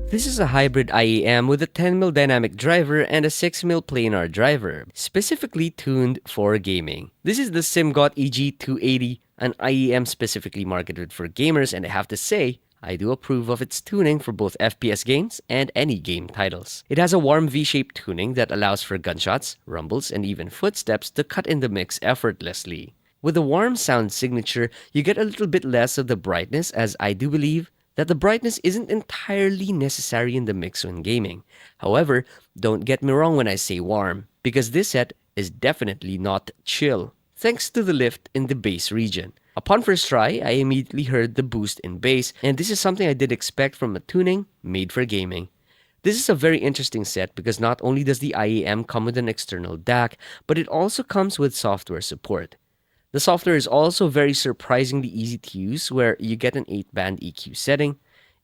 This is a hybrid IEM with a 10mm dynamic driver and a 6mm planar driver, specifically tuned for gaming. This is the Simgot EG280, an IEM specifically marketed for gamers, and I have to say, I do approve of its tuning for both FPS games and any game titles. It has a warm V-shaped tuning that allows for gunshots, rumbles, and even footsteps to cut in the mix effortlessly. With a warm sound signature, you get a little bit less of the brightness, as I do believe that the brightness isn't entirely necessary in the mix when gaming. However, don't get me wrong when I say warm, because this set is definitely not chill, thanks to the lift in the bass region. Upon first try, I immediately heard the boost in bass, and this is something I did expect from a tuning made for gaming. This is a very interesting set because not only does the IEM come with an external DAC, but it also comes with software support. The software is also very surprisingly easy to use, where you get an 8-band EQ setting,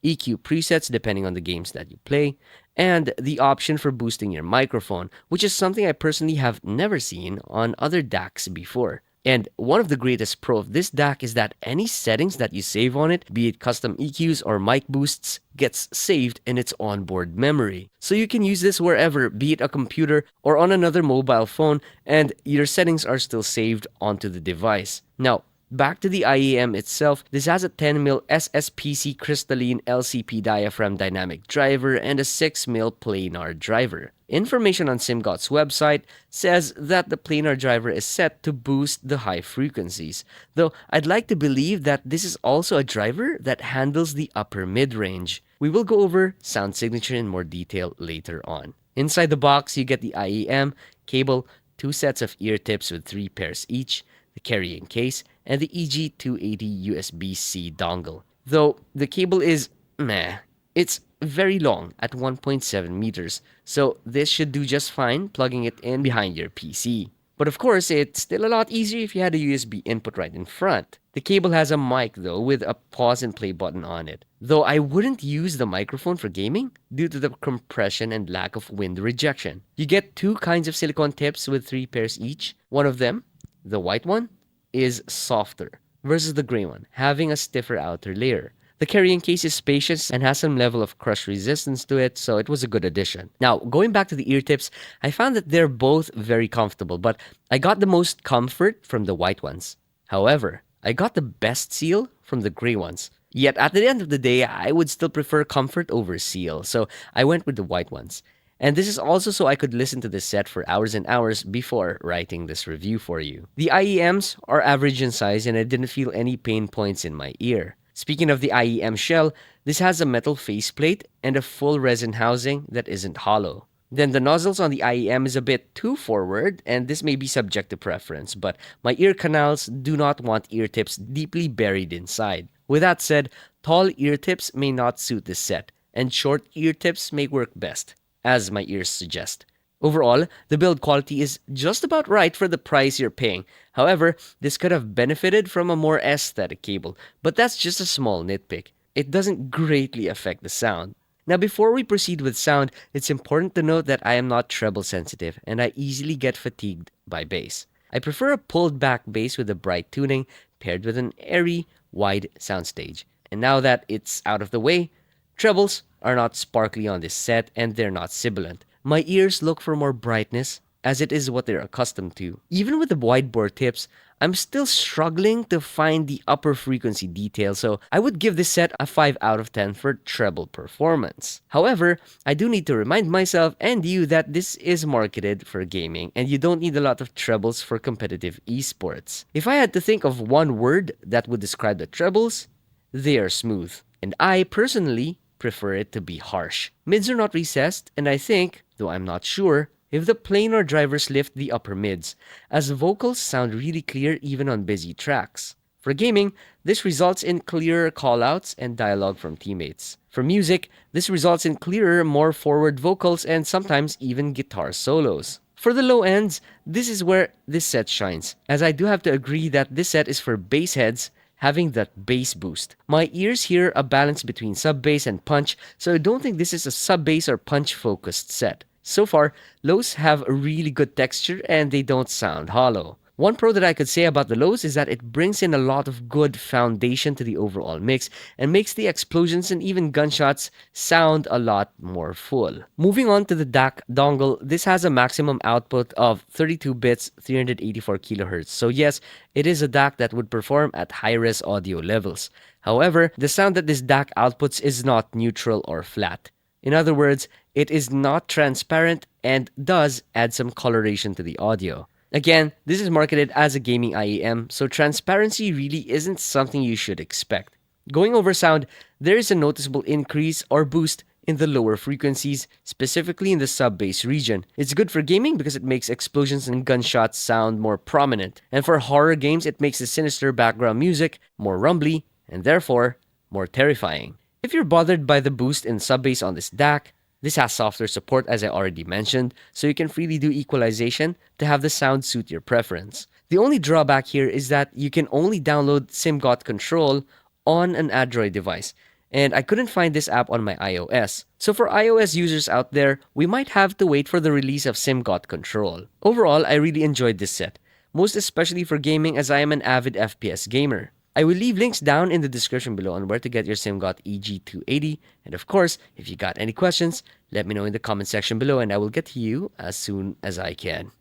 EQ presets depending on the games that you play, and the option for boosting your microphone, which is something I personally have never seen on other DACs before. And one of the greatest pro of this DAC is that any settings that you save on it, be it custom EQs or mic boosts, gets saved in its onboard memory. So you can use this wherever, be it a computer or on another mobile phone, and your settings are still saved onto the device. Now, back to the IEM itself, this has a 10mm SSPC crystalline LCP diaphragm dynamic driver and a 6mm planar driver. Information on Simgot's website says that the planar driver is set to boost the high frequencies, though I'd like to believe that this is also a driver that handles the upper mid-range. We will go over sound signature in more detail later on. Inside the box, you get the IEM, cable, 2 sets of ear tips with 3 pairs each, the carrying case, and the EG280 USB-C dongle. Though the cable is meh. It's very long at 1.7 meters, so this should do just fine plugging it in behind your PC. But of course, it's still a lot easier if you had a USB input right in front. The cable has a mic though, with a pause and play button on it. Though I wouldn't use the microphone for gaming due to the compression and lack of wind rejection. You get 2 kinds of silicone tips with 3 pairs each. One of them, the white one, is softer versus the gray one, having a stiffer outer layer. The carrying case is spacious and has some level of crush resistance to it, so it was a good addition. Now, going back to the ear tips, I found that they're both very comfortable, but I got the most comfort from the white ones. However, I got the best seal from the gray ones. Yet at the end of the day, I would still prefer comfort over seal, so I went with the white ones. And this is also so I could listen to this set for hours and hours before writing this review for you. The IEMs are average in size and I didn't feel any pain points in my ear. Speaking of the IEM shell, this has a metal faceplate and a full resin housing that isn't hollow. Then the nozzles on the IEM is a bit too forward, and this may be subject to preference, but my ear canals do not want ear tips deeply buried inside. With that said, tall ear tips may not suit this set, and short ear tips may work best, as my ears suggest. Overall, the build quality is just about right for the price you're paying. However, this could have benefited from a more aesthetic cable, but that's just a small nitpick. It doesn't greatly affect the sound. Now, before we proceed with sound, it's important to note that I am not treble sensitive and I easily get fatigued by bass. I prefer a pulled back bass with a bright tuning paired with an airy, wide soundstage. And now that it's out of the way, trebles are not sparkly on this set and they're not sibilant. My ears look for more brightness, as it is what they're accustomed to. Even with the wide bore tips, I'm still struggling to find the upper frequency detail, so I would give this set a 5 out of 10 for treble performance. However, I do need to remind myself and you that this is marketed for gaming, and you don't need a lot of trebles for competitive esports. If I had to think of one word that would describe the trebles, they are smooth. And I, personally, prefer it to be harsh. Mids are not recessed, and I think, though I'm not sure, if the planar drivers lift the upper mids, as vocals sound really clear even on busy tracks. For gaming, this results in clearer callouts and dialogue from teammates. For music, this results in clearer, more forward vocals and sometimes even guitar solos. For the low ends, this is where this set shines, as I do have to agree that this set is for bass heads having that bass boost. My ears hear a balance between sub-bass and punch, so I don't think this is a sub-bass or punch-focused set. So far, lows have a really good texture and they don't sound hollow. One pro that I could say about the lows is that it brings in a lot of good foundation to the overall mix and makes the explosions and even gunshots sound a lot more full. Moving on to the DAC dongle, this has a maximum output of 32 bits, 384 kHz. So yes, it is a DAC that would perform at high-res audio levels. However, the sound that this DAC outputs is not neutral or flat. In other words, it is not transparent and does add some coloration to the audio. Again, this is marketed as a gaming IEM, so transparency really isn't something you should expect. Going over sound, there is a noticeable increase or boost in the lower frequencies, specifically in the sub-bass region. It's good for gaming because it makes explosions and gunshots sound more prominent. And for horror games, it makes the sinister background music more rumbly and therefore more terrifying. If you're bothered by the boost in sub-bass on this DAC, this has software support as I already mentioned, so you can freely do equalization to have the sound suit your preference. The only drawback here is that you can only download Simgot Control on an Android device, and I couldn't find this app on my iOS. So for iOS users out there, we might have to wait for the release of Simgot Control. Overall, I really enjoyed this set, most especially for gaming as I am an avid FPS gamer. I will leave links down in the description below on where to get your Simgot EG280. And of course, if you got any questions, let me know in the comment section below and I will get to you as soon as I can.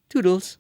Toodles!